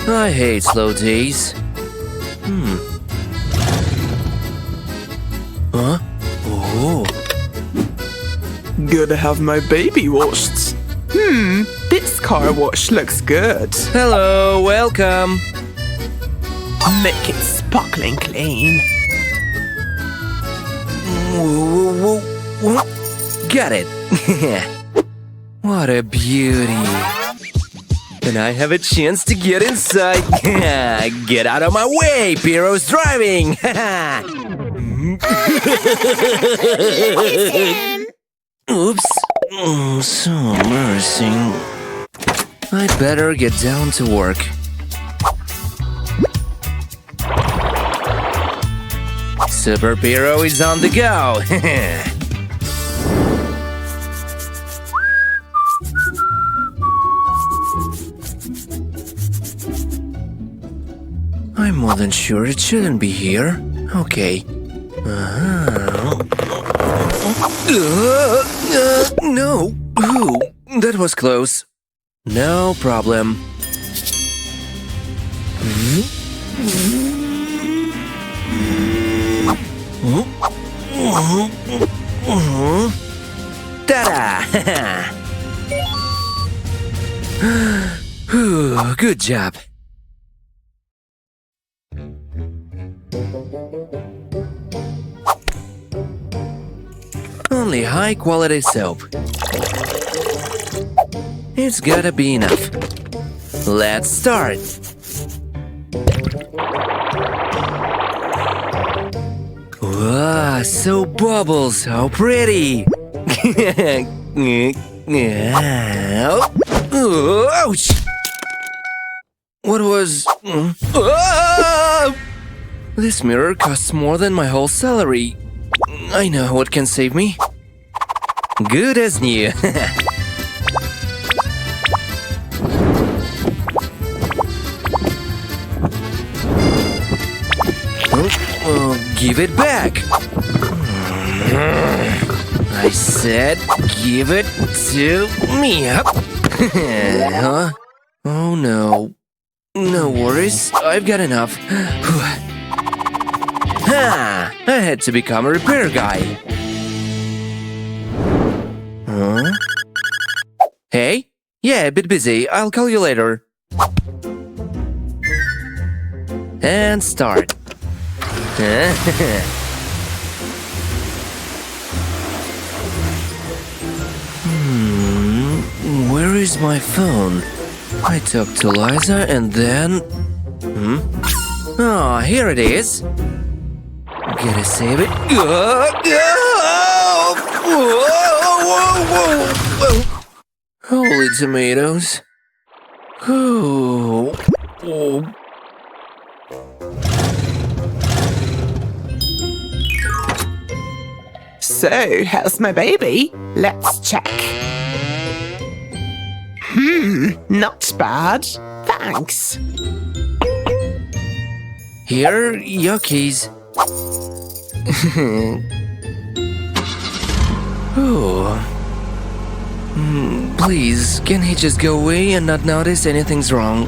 I hate slow days. Huh? Oh. Gotta have my baby washed. This car wash looks good. Hello, welcome. Make it sparkling clean. Whoa. Got it. What a beauty. And I have a chance to get inside. Get out of my way, Piero's driving. Oops. So embarrassing. I'd better get down to work. Super Piero is on the go. I'm more than sure it shouldn't be here. Okay. No. Ooh, that was close. No problem. Ta-da! Good job. Only high-quality soap. It's gotta be enough. Let's start. Wow, soap bubbles, how pretty! Ouch! What was... Ah! This mirror costs more than my whole salary. I know what can save me. Good as new. Give it back. I said give it to me. Huh? Oh no. No worries, I've got enough. Ha! I had to become a repair guy. Huh? Hey? Yeah, a bit busy. I'll call you later. And start. Where is my phone? I talked to Liza and then... Oh, here it is. Gotta save it. Holy tomatoes. Oh. So, how's my baby? Let's check. Not bad. Thanks. Here, your keys. Oh. Please, can he just go away and not notice anything's wrong?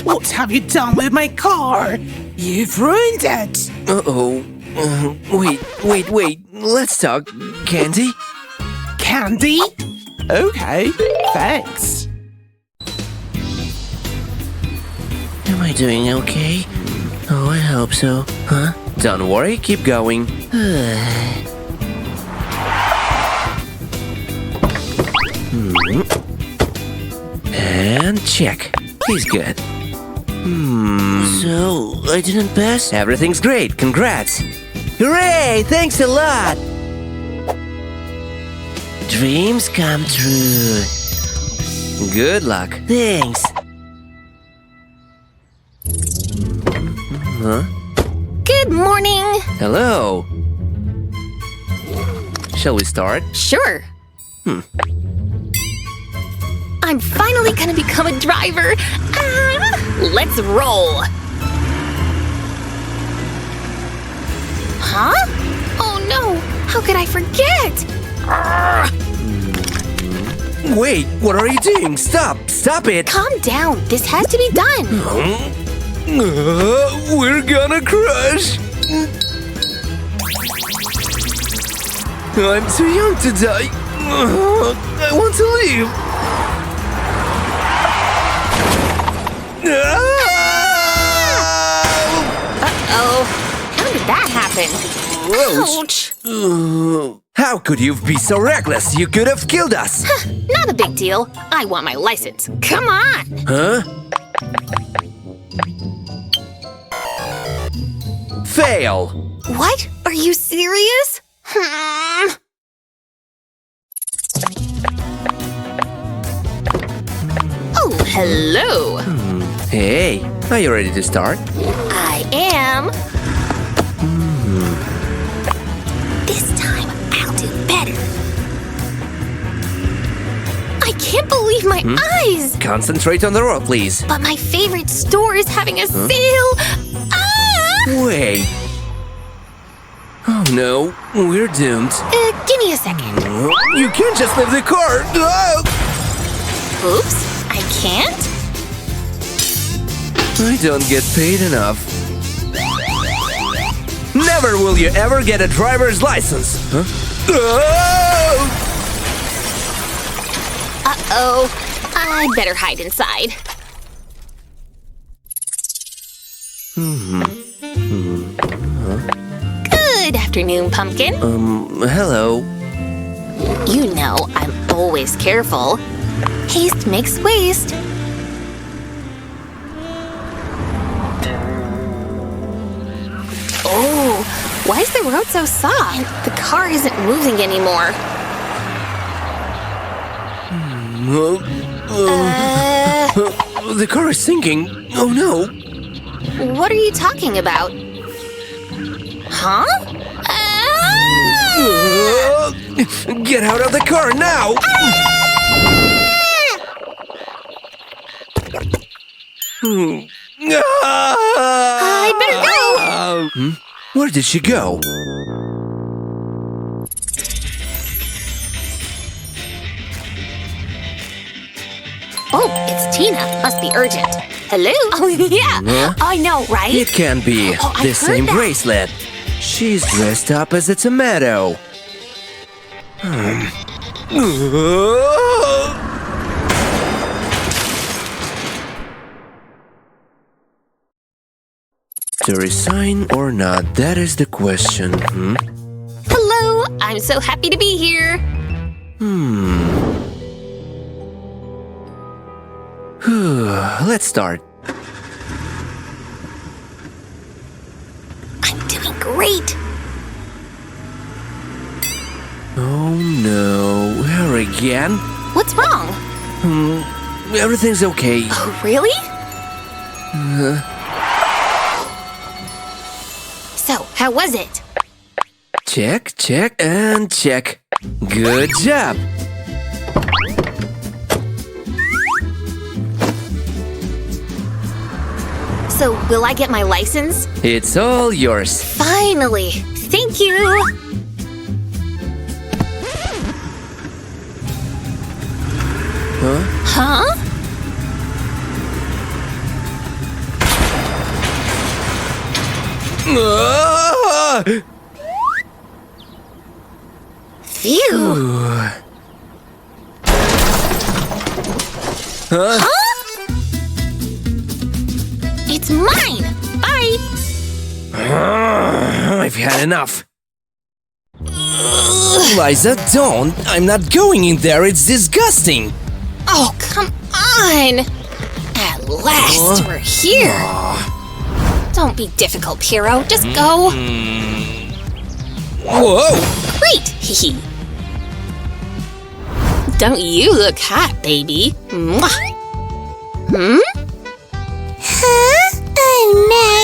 What have you done with my car? You've ruined it. Uh-oh. Wait. Let's talk. Candy? Candy? Okay, thanks. Am I doing okay? Oh, I hope so. Huh? Don't worry, keep going. And check. He's good. So, I didn't pass? Everything's great, congrats! Hooray! Thanks a lot! Dreams come true. Good luck. Thanks. Huh? Good morning. Hello. Shall we start? Sure. I'm finally gonna become a driver. Let's roll. Huh? Oh no! How could I forget? Wait, what are you doing? Stop! Stop it! Calm down. This has to be done. We're gonna crash! I'm too young to die. I want to leave. Uh-oh. How did that happen? Ouch. How could you be so reckless? You could have killed us. Not a big deal. I want my license. Come on. Huh? Fail. What? Are you serious? Oh, hello. Hey, are you ready to start? I am. This time, I'll do better. I can't believe my eyes! Concentrate on the road, please. But my favorite store is having a sale! Ah! Wait. Oh no, we're doomed. Give me a second. You can't just leave the car. Oops, I can't? I don't get paid enough. Never will you ever get a driver's license. Huh? Uh-oh. I better hide inside. Good afternoon, Pumpkin. Hello. You know I'm always careful. Haste makes waste. Oh, why is the road so soft? And the car isn't moving anymore. The car is sinking. Oh no. What are you talking about? Huh? Get out of the car now! I better go! Where did she go? Oh, it's Tina. Must be urgent. Hello? Oh, yeah. Huh? I know, right? It can't be. Oh, I The heard same that. bracelet. She's dressed up as a tomato. To resign or not, that is the question. Hello. I'm so happy to be here. Let's start. I'm doing great. Oh no, her again? What's wrong? Everything's okay. Oh, really? So, how was it? Check, check, and check. Good job. So, will I get my license? It's all yours. Finally! Thank you! Huh? Ah! Phew! Huh? It's mine! Bye! I've had enough. Liza, don't. I'm not going in there. It's disgusting. Oh, come on! At last, we're here! Don't be difficult, hero. Just go. Whoa! Great! Hee. Don't you look hot, baby? Mwah. Huh? Oh no!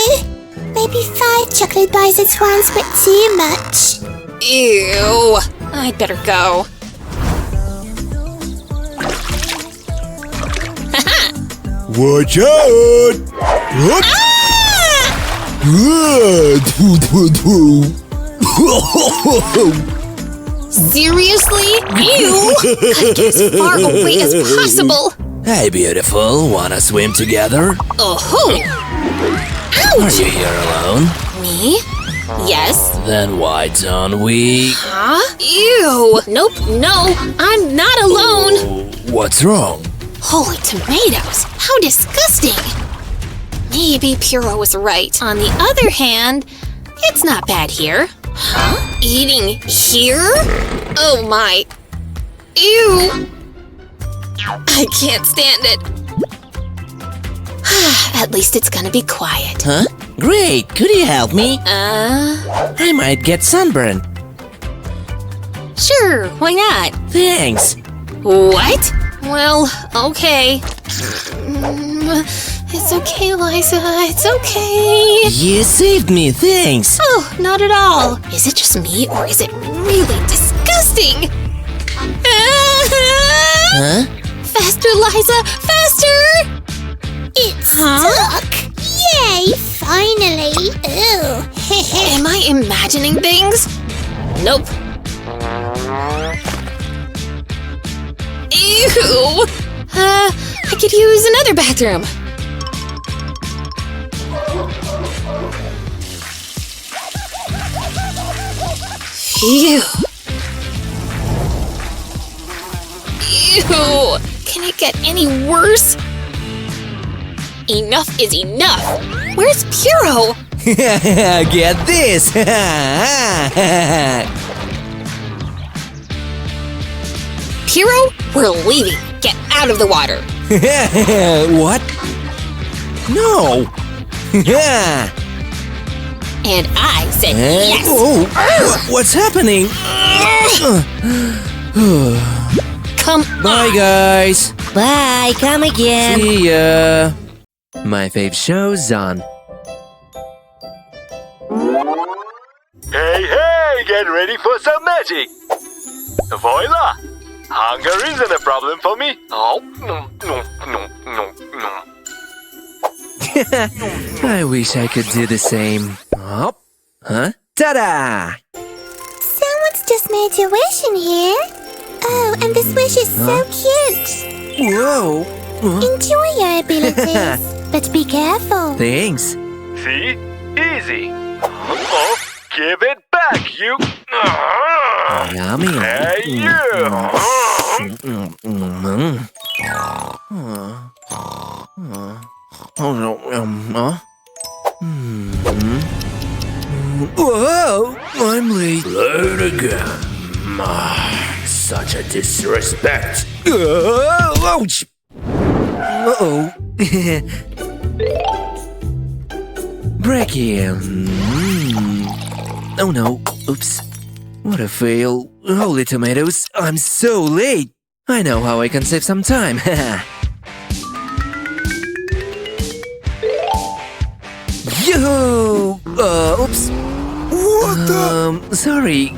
Maybe 5 chocolate bars at once, but too much. Ew. I'd better go. Watch out! What? Ah! Ah! Seriously? Ew! Gotta get as far away as possible. Hey, beautiful. Wanna swim together? Oh-ho! Are Ouch! you here alone? Me? Yes. Then why don't we... Huh? Ew! Nope, no, I'm not alone. What's wrong? Holy tomatoes! How disgusting! Maybe Piro was right. On the other hand, it's not bad here. Huh? Eating here? Oh my. Ew! I can't stand it. At least it's gonna be quiet. Huh? Great. Could you help me? I might get sunburned. Sure, why not? Thanks. What? Well, okay. It's okay, Liza, it's okay. You saved me. Thanks. Oh, not at all. Is it just me, or is it really disgusting? Huh? Faster, Liza, faster! It's stuck. Yay, finally. Ooh. Am I imagining things? Nope. Ew! I could use another bathroom. Phew. Ew! Can it get any worse? Enough is enough! Where's Piro? Get this. Piro, we're leaving. Get out of the water. What? No. And I said yes. Oh, what's happening? Come Bye, on. guys. Bye, come again. See ya. My fave show's on. Hey, get ready for some magic. Voila! Hunger isn't a problem for me. Oh, no. I wish I could do the same. Oh. Huh? Ta-da! Someone's just made a wish in here. Oh, and this wish is so cute. Whoa! Huh? Enjoy your abilities, but be careful. Thanks. See? Easy. Oh, give it back, you. Yummy. Hey, you. Oh no. Whoa! I'm late. Late again. Such a disrespect. Ouch! Uh-oh. Breaky. Oh no. Oops. What a fail. Holy tomatoes, I'm so late. I know how I can save some time. Yo! Oops. What the? Sorry.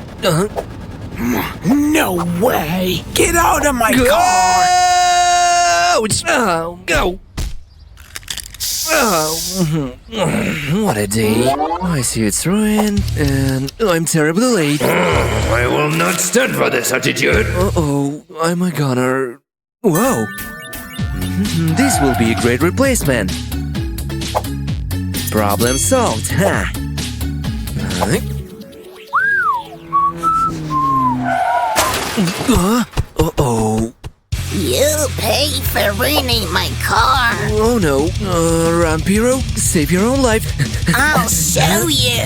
No way! Get out of my car! Ouch! Oh, go! Oh, what a day. I see it's ruined, and I'm terribly late. I will not stand for this attitude. Uh-oh, I'm a goner. Whoa! This will be a great replacement. Problem solved, huh? Uh-oh. You pay for ruining my car. Oh no. Run, Piro. Save your own life. I'll show you.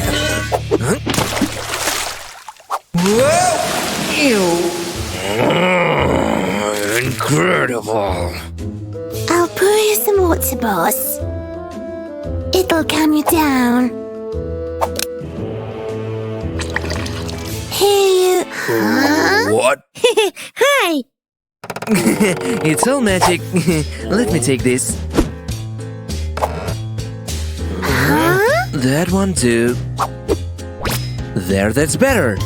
Whoa! Ew. Incredible. I'll pour you some water, boss. It'll calm you down. Here you... Huh? What? Hi. It's all magic. Let me take this. That one too. There, that's better.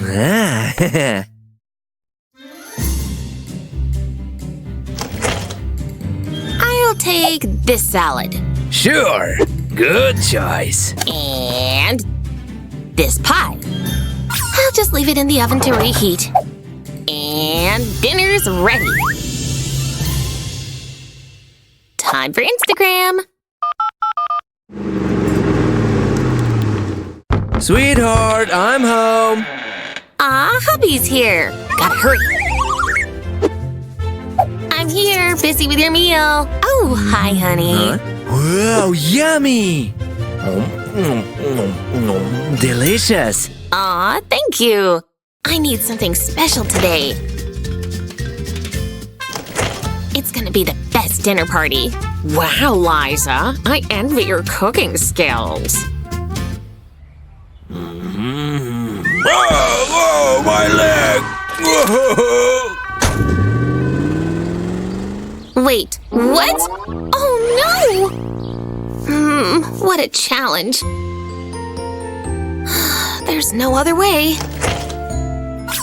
Ah. I'll take this salad. Sure. Good choice. And this pie. How I'll just leave it in the oven to reheat. And dinner's ready. Time for Instagram. Sweetheart, I'm home. Aw, hubby's here. Gotta hurry. I'm here, busy with your meal. Oh, hi, honey. Wow, yummy! Delicious. Aw, thank you. I need something special today. It's gonna be the best dinner party. Wow, Liza, I envy your cooking skills. Oh, my leg! Wait, what? Oh no! What a challenge. There's no other way.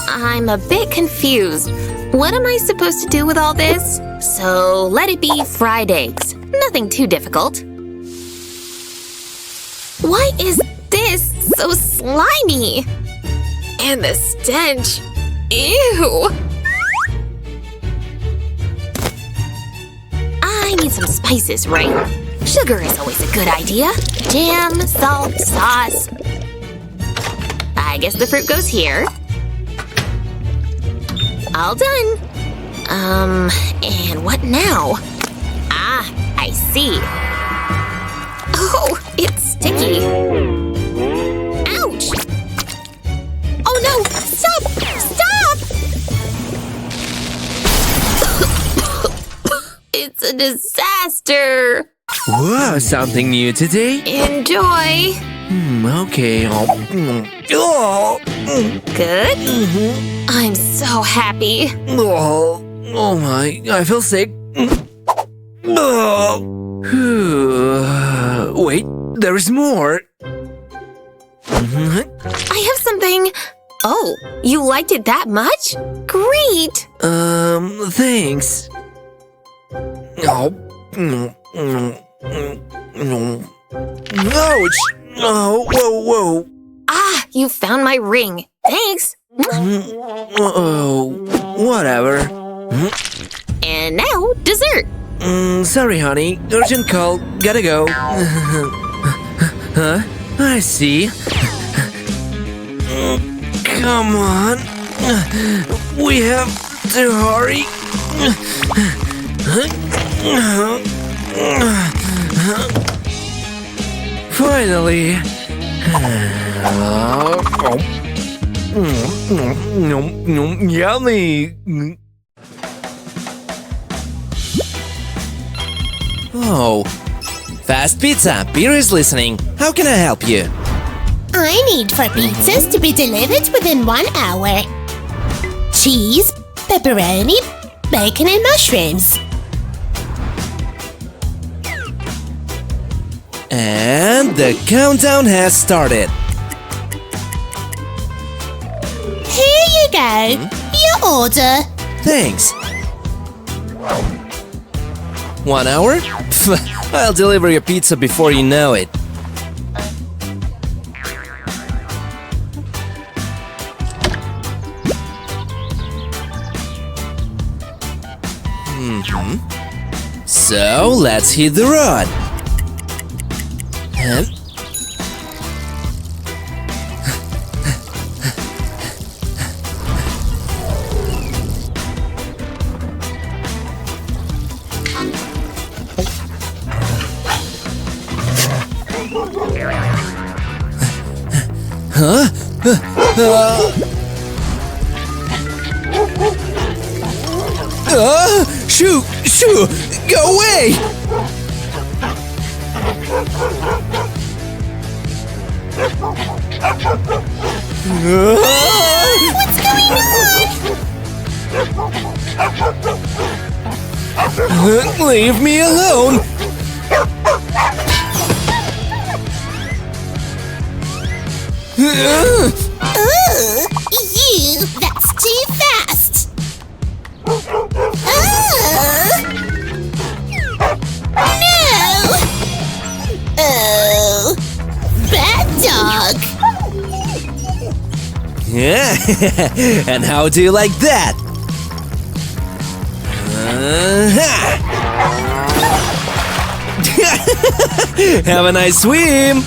I'm a bit confused. What am I supposed to do with all this? So let it be fried eggs. Nothing too difficult. Why is this so slimy? And the stench. Ew! I need some spices, right? Sugar is always a good idea. Jam, salt, sauce. I guess the fruit goes here. All done. And what now? Ah, I see. Oh, it's sticky. Ouch! Oh no! Stop! Stop! It's a disaster. Wow, something new today? Enjoy. Okay. Good? I'm so happy. Oh my, I feel sick. Wait, there is more. I have something. Oh, you liked it that much? Great! Thanks. Ouch! Oh, whoa. Ah, you found my ring. Thanks. Oh, whatever. And now, dessert. Sorry, honey. Urgent call. Gotta go. Huh? I see. Come on. We have to hurry. Finally. Yummy. Oh. Fast Pizza. Pear is listening. How can I help you? I need 4 pizzas to be delivered within 1 hour. Cheese, pepperoni, bacon and mushrooms. And the countdown has started. Here you go. Your order. Thanks. 1 hour? I'll deliver your pizza before you know it. So, let's hit the road. Huh? Shoo! Shoo! Go away! What's going on? Leave me alone! You! That's too fast! No! Oh! Bad dog! Yeah. And how do you like that? Have a nice swim.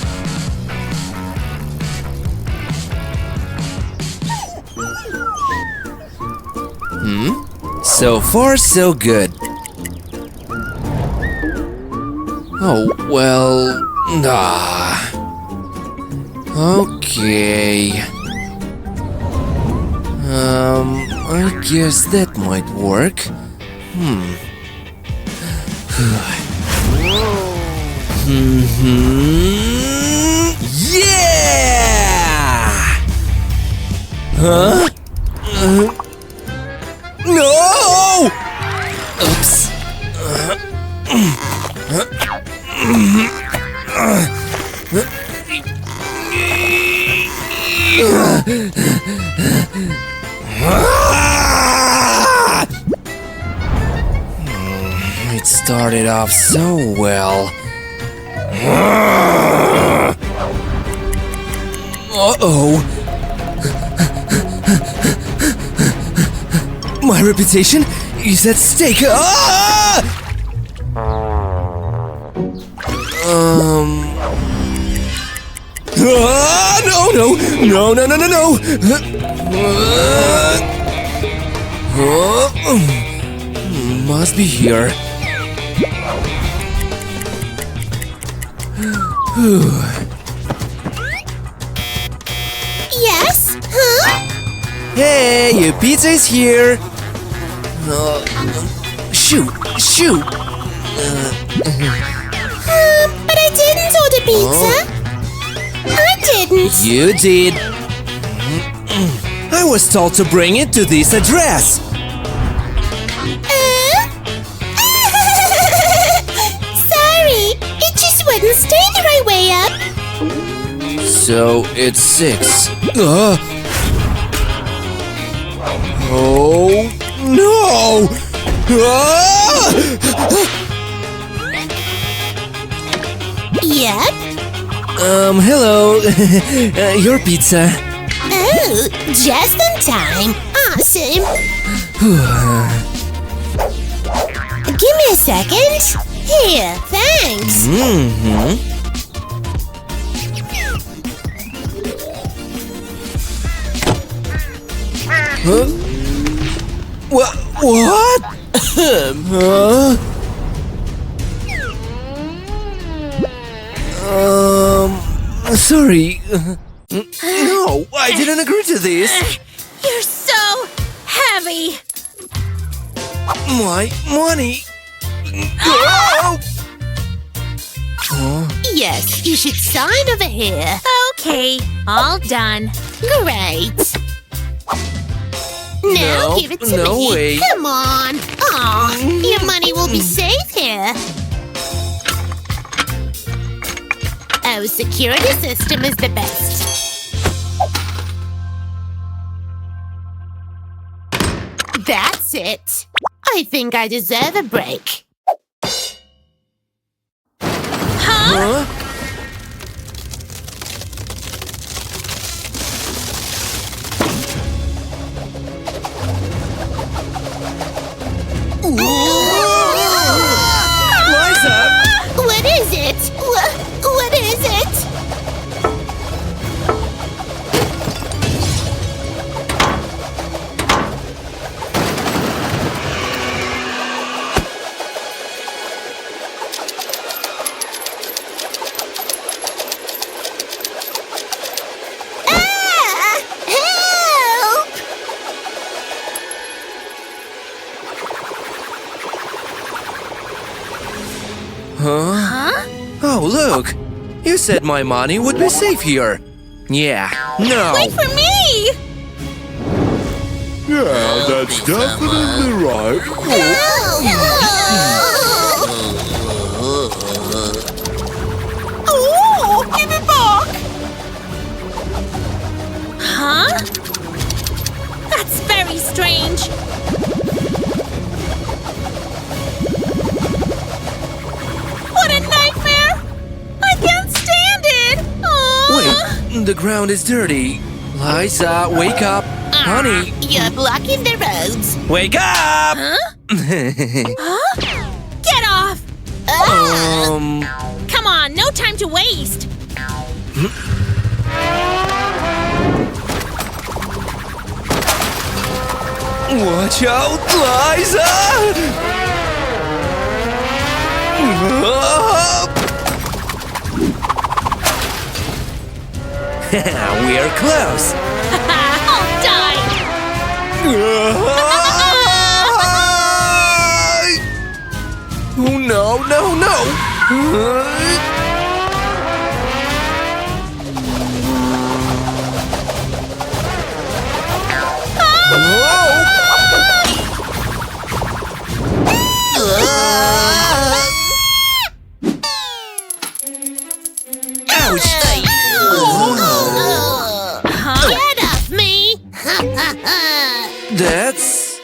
So far, so good. Oh, well, okay. I guess that might work. Yeah! Huh? No! Oops. It started off so well. Uh-oh. My reputation is at stake. Ah! No. Must be here. Yes? Huh? Hey, your pizza is here. Shoot. But I didn't order pizza. I didn't. You did. I was told to bring it to this address. Sorry, it just wouldn't stay the right way up. So it's 6. Oh no! Yep. Hello. Your pizza. Oh, just in time. Awesome. Give me a second. Here, thanks. Huh? What? Sorry. No, I didn't agree to this. You're so heavy. My money. Oh! Yes, you should sign over here. Okay, all done. Great. Now No, give it to no me. way. Come on. Aw, your money will be safe here. Our security system is the best. That's it. I think I deserve a break. Huh? Liza! What is it? What is it? Ah! Help! Huh? Oh, look! You said my money would be safe here. Yeah, no. Wait for me! Yeah, that's definitely right. Oh, give it back! Huh? That's very strange. What a nightmare! I can't stand it! Aww. Wait, the ground is dirty. Liza, wake up. Honey, You're blocking the roads. wake up! Get off! Come on, no time to waste. Watch out, Liza! We're close. I'll die. Oh no, no, no! Ouch! Get off me! That's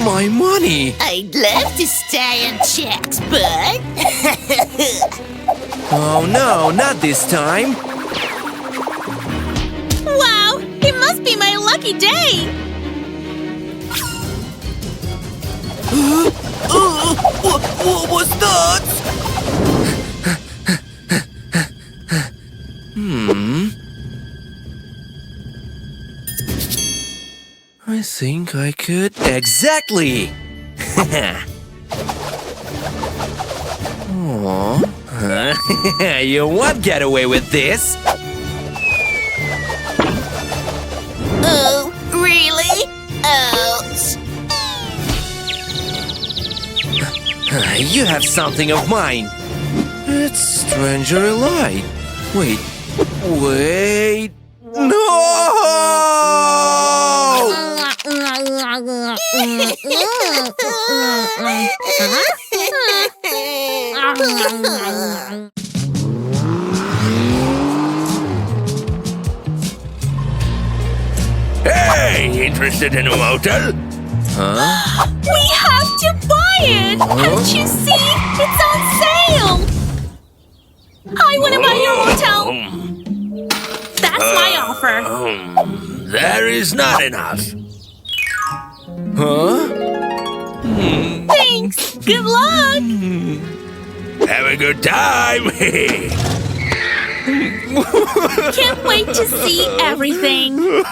my money. I'd love to stay and chat, but... Oh no, not this time. Wow, it must be my lucky day. What was that? I think I could. Exactly! Aw. You won't get away with this! Oh, really? Ouch. You have something of mine. It's Stranger Light. Wait. No! Hey, interested in a motel? We have to buy it. Haven't you seen? It's on sale. I want to buy your motel. That's my offer. There is not enough. Huh? Thanks. Good luck. Have a good time. Can't wait to see everything.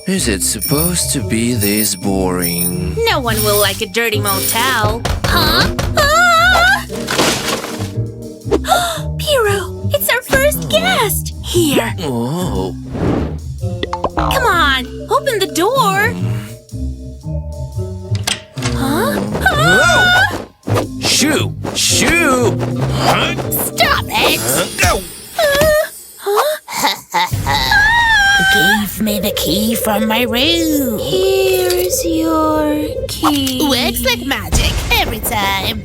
Is it supposed to be this boring? No one will like a dirty motel. Huh? Ah! Piero, it's our first guest. Here. Oh. Come on, open the door. Huh? Ah! Shoo! Shoo! Stop it! Go! Give me the key from my room. Here's your key. Works like magic every time.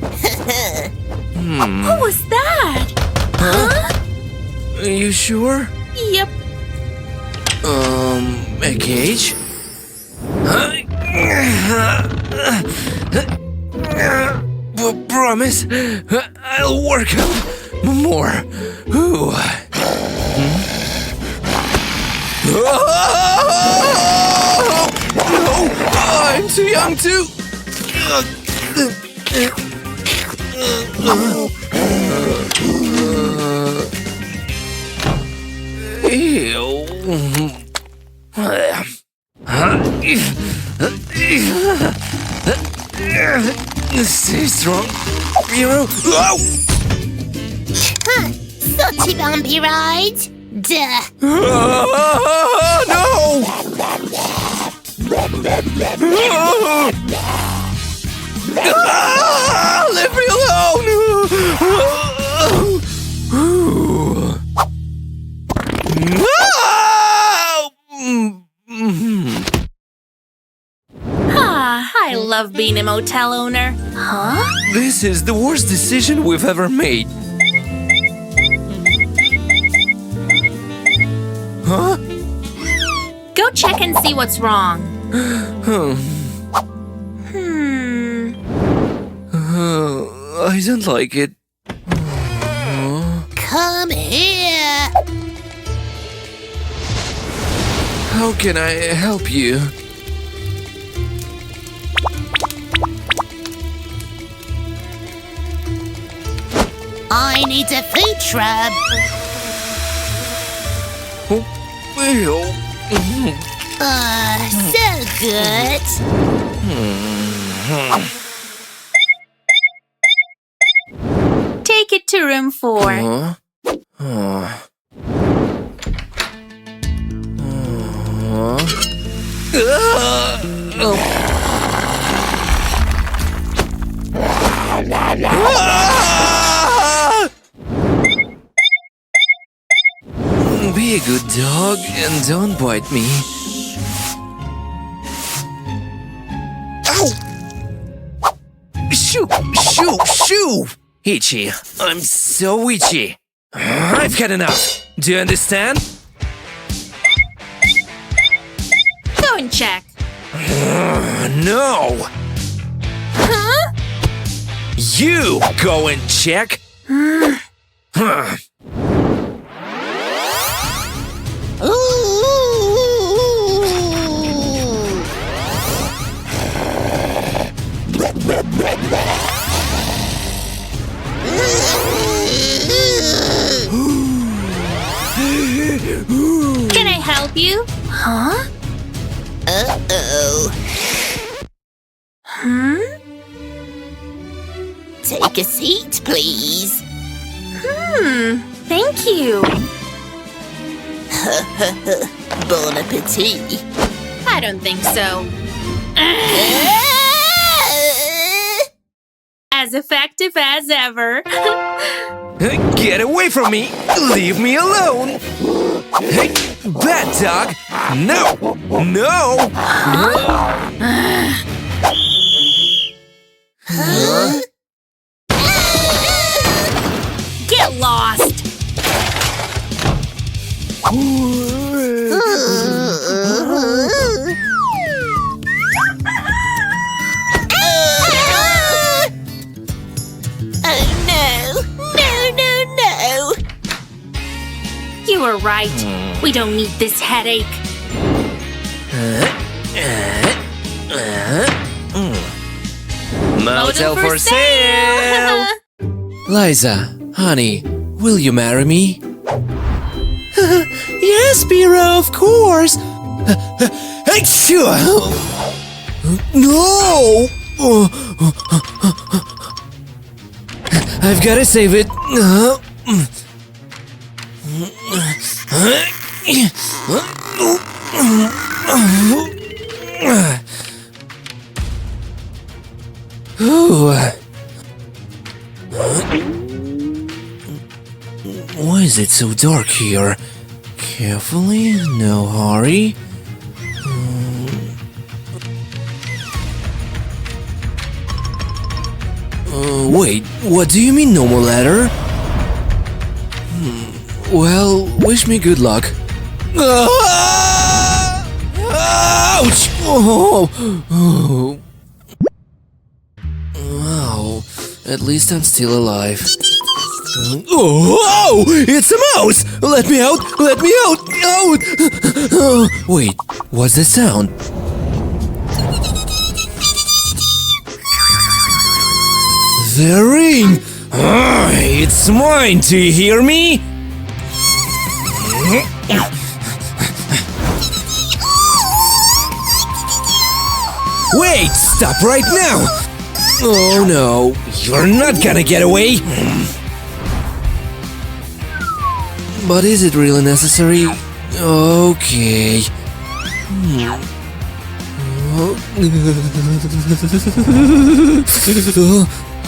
What was that? Huh? Are you sure? Yep. A cage? Promise, I'll work out more. Ooh. No, I'm too young to. Ew. Stay strong, Piero. Oh! Such a bumpy ride. Duh. No! Leave me alone! I love being a motel owner. Huh? This is the worst decision we've ever made. Huh? Go check and see what's wrong. I don't like it. Come here. How can I help you? I need a food shrub. Ew. So good. Take it to room 4. Huh? Be a good dog and don't bite me. Ow! Shoo! Shoo! Shoo! Itchy. I'm so itchy. I've had enough. Do you understand? Go and check. No! Huh? You go and check. Huh. Can I help you? Huh? Uh-oh. Take a seat, please. Thank you. Bon appetit. I don't think so. As effective as ever. Get away from me! Leave me alone! Hey, bad dog! No! No! Get lost. Oh no! No, no, no! You were right. We don't need this headache. Motel for sale! Liza, honey, will you marry me? Yes, Piro, of course! No! I've gotta save it. Why is it so dark here? Carefully, no hurry. Wait, what do you mean no more ladder? Well, wish me good luck. Ouch! Oh. Wow, at least I'm still alive. Oh, it's a mouse! Let me out! Let me out! Out! Wait, what's the sound? The ring! It's mine, do you hear me? Wait, stop right now! Oh no, you're not gonna get away! But is it really necessary? Okay.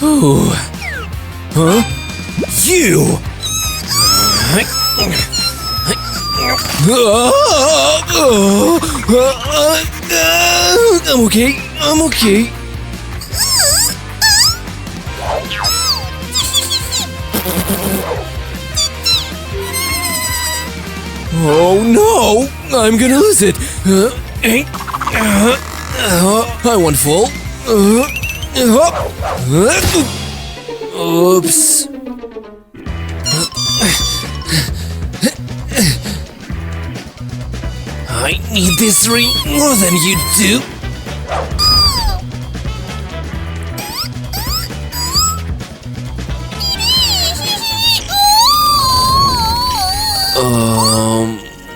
Oh. Huh? You! I'm okay. I'm okay. Oh no! I'm gonna lose it. I won't fall. Oops. I need this ring more than you do.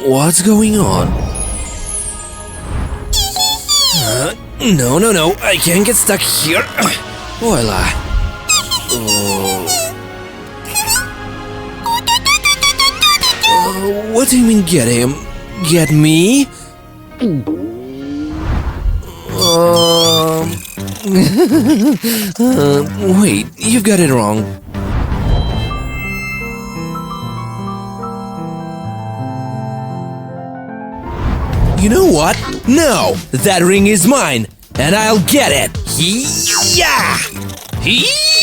What's going on? No, I can't get stuck here. Voila. What do you mean get him? Get me? Wait, you've got it wrong. You know what? No! That ring is mine! And I'll get it! Yeah! Yeah!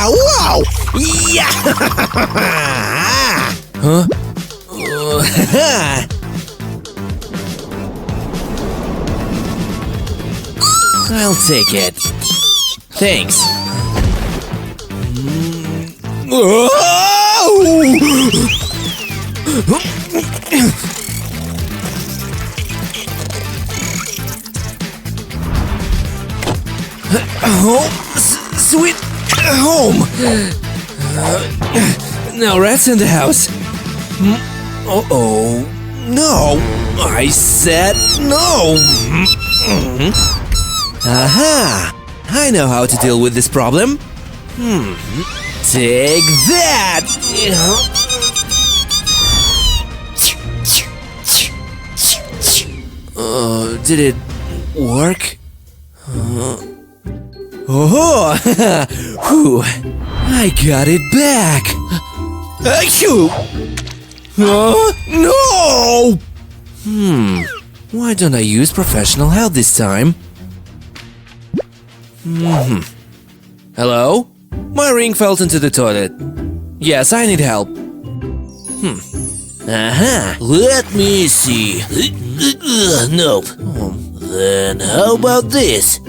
Wow! Yeah! Huh? I'll take it. Thanks. Sweet home. Now rats in the house. Uh-oh. No. I said no. Aha. I know how to deal with this problem. Take that! Did it work? Oh! Whew! I got it back! Achoo! No! Why don't I use professional help this time? Hello? My ring fell into the toilet. Yes, I need help. Let me see. Nope. Then how about this?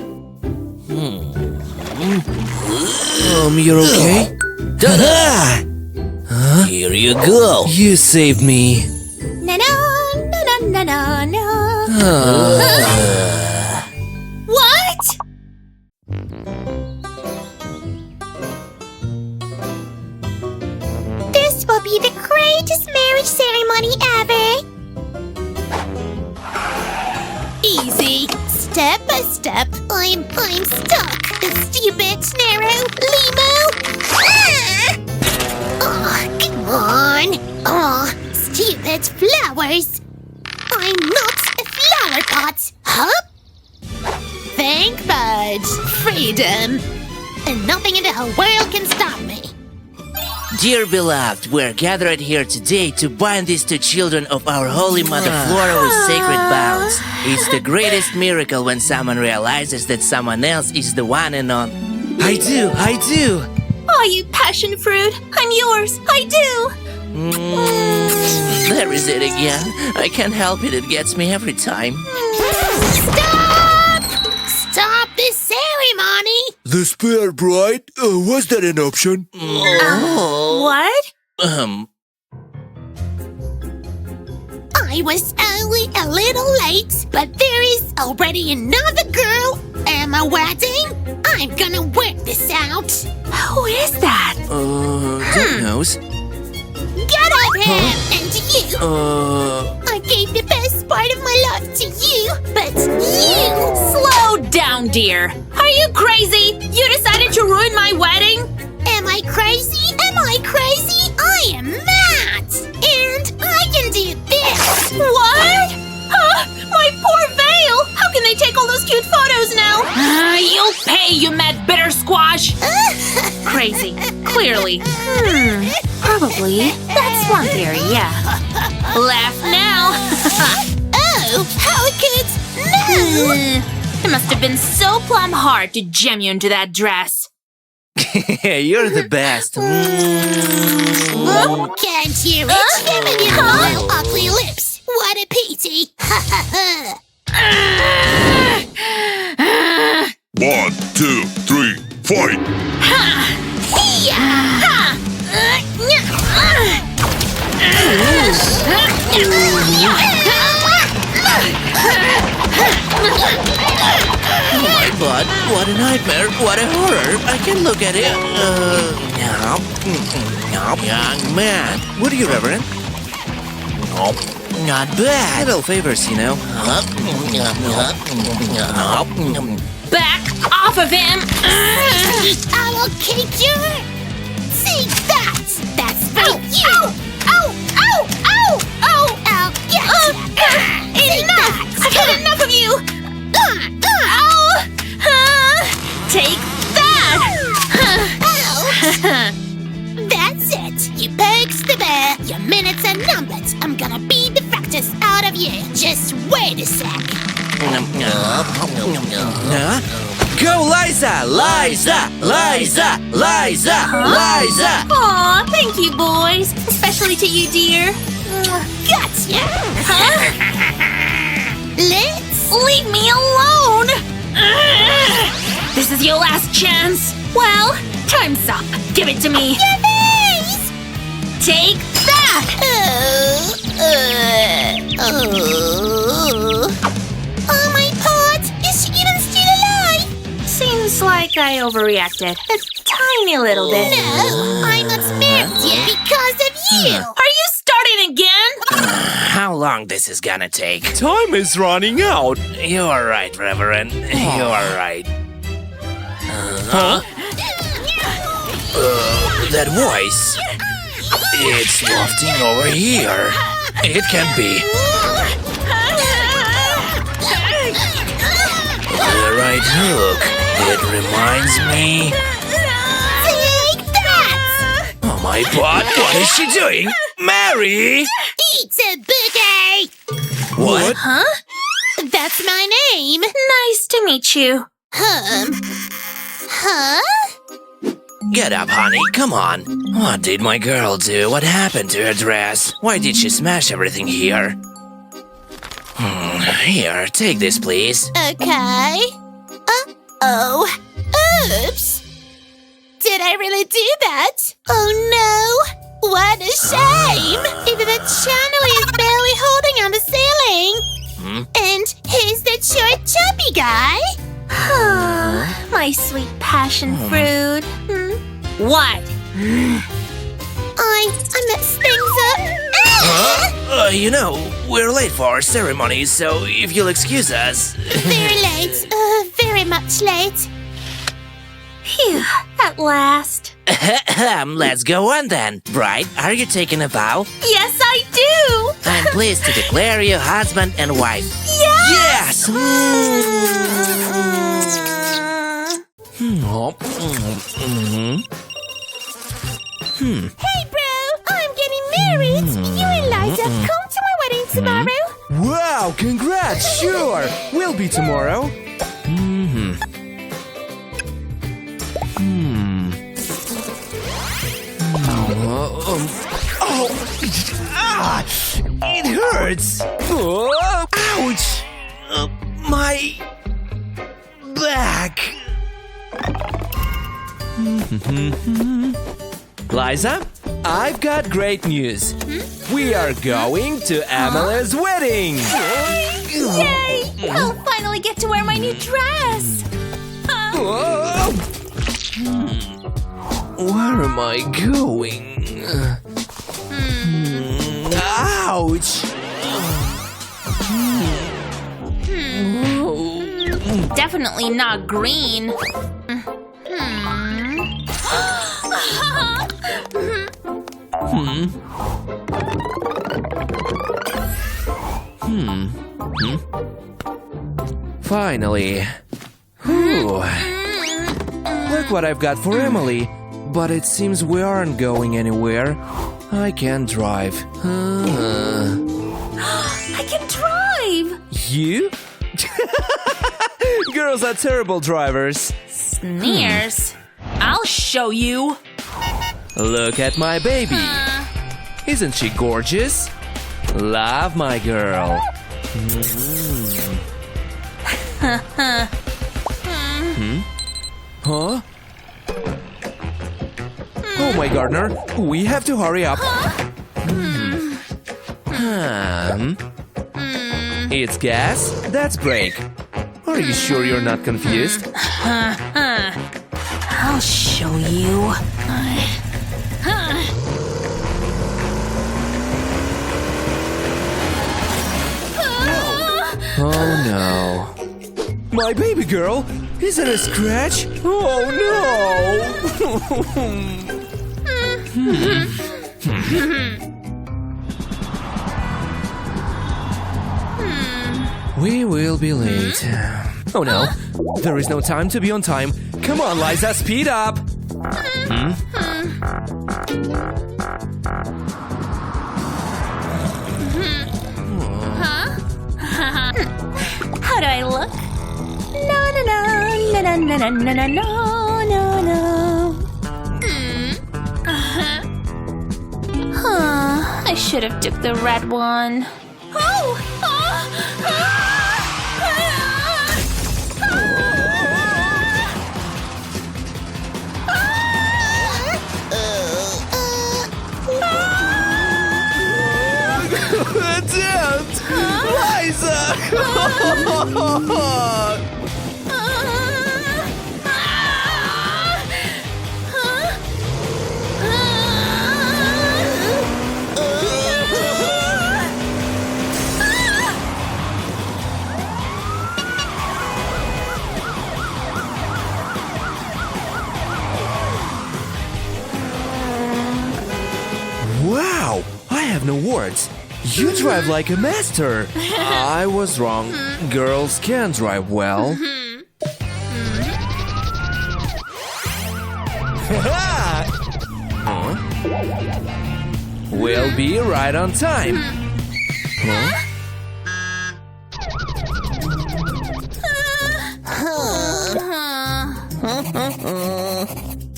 You're okay? Ta-da! Here you go. You saved me. Na na na na na na. What? This will be the greatest marriage ceremony ever. Easy. Step by step, I'm stuck. Stupid, narrow, limo. Oh, come on. Oh, stupid flowers. I'm not a flower pot. Huh? Thank God. Freedom. And nothing in the whole world can stop me. Dear beloved, we're gathered here today to bind these two children of our Holy Mother Flora with sacred bonds. It's the greatest miracle when someone realizes that someone else is the one and only. I do! Oh, you passion fruit. I'm yours. I do. There is it again. I can't help it, it gets me every time. Stop! Stop this ceremony! The spare bride? Was that an option? What? I was only a little late, but there is already another girl at my wedding. I'm gonna work this out. Who is that? God knows. Get up him! And you! I gave the best part of my life to you, but you! Slow down, dear. Are you crazy? You decided to ruin my wedding? Am I crazy? Am I crazy? I am mad! And I can do this! What? Huh? My poor veil! How can they take all those cute photos now? You'll pay, you mad bitter squash! Crazy. Clearly. Probably. That's one theory, yeah. Laugh now. Oh, how could... No! It must have been so plumb hard to jam you into that dress. You're the best. Can't hear it? With your little ugly lips. What a pity! Ha ha ha! 1, 2, 3, fight! My butt, what a nightmare, what a horror. I can look at it. Young man. What are you, Reverend? Not bad. Little favors, you know. Back off of him! I will kick you! Take that! That's for you! Ow! Ow! Ow! Ow! I'll get you! Enough! I've had enough of you! Ow! Take that! That's it! You poked the bear! Your minutes are numbered! I'm gonna beat the fractures out of you! Just wait a sec! Go, Liza! Liza! Liza! Liza! Liza! Aw, thank you, boys. Especially to you, dear. Gotcha! Let's... Leave me alone! This is your last chance. Well, time's up. Give it to me. Your face! Take that! Oh my pot! Is she even still alive? Seems like I overreacted. A tiny little bit. No, I'm not married yet because of you! Are you starting again? How long this is gonna take? Time is running out. You're right, Reverend. You're right. That voice. It's wafting over here. It can't be. The right hook. It reminds me. Take that! Oh my god, what is she doing? Mary! It's a boogie! What? Huh? That's my name! Nice to meet you. Huh? Get up, honey, come on. What did my girl do? What happened to her dress? Why did she smash everything here? Here, take this, please. Okay. Uh-oh. Oops! Did I really do that? Oh no! What a shame! Even the channel is barely holding on the ceiling! And who's that short chubby guy? My sweet passion fruit. What? I messed things up. You know, we're late for our ceremony, so if you'll excuse us. Very late. Very much late. Phew, at last. Let's go on then. Bride, are you taking a vow? Yes, I do! I'm pleased to declare you husband and wife. Yes! Hey, bro! I'm getting married! You and Liza come to my wedding tomorrow? Wow, congrats! Sure! We'll be tomorrow. It hurts! Ouch! My back! Liza, I've got great news. We are going to Emily's wedding! Yay! I'll finally get to wear my new dress! Where am I going? Ouch! Definitely not green. Finally. Whew. Look what I've got for Emily. But it seems we aren't going anywhere. I can't drive. I can drive! You? Girls are terrible drivers. Sneers. I'll show you. Look at my baby. Isn't she gorgeous? Love my girl. Huh? Oh my gardener, we have to hurry up. It's gas, that's brake. Are you sure you're not confused? I'll show you. Oh no. My baby girl, is it a scratch? Oh no! We will be late. Oh no, there is no time to be on time. Come on, Liza, speed up! How do I look? No, no, no, no, no, no, no, no, no, no, no. I should have took the red one. Oh! Don't! Liza! Wow! I have no words. You drive like a master. I was wrong. Girls can drive well. Huh? We'll be right on time.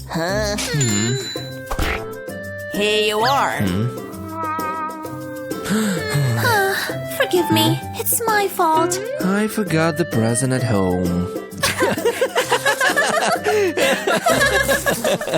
Huh? Here you are. Forgive me, it's my fault. I forgot the present at home.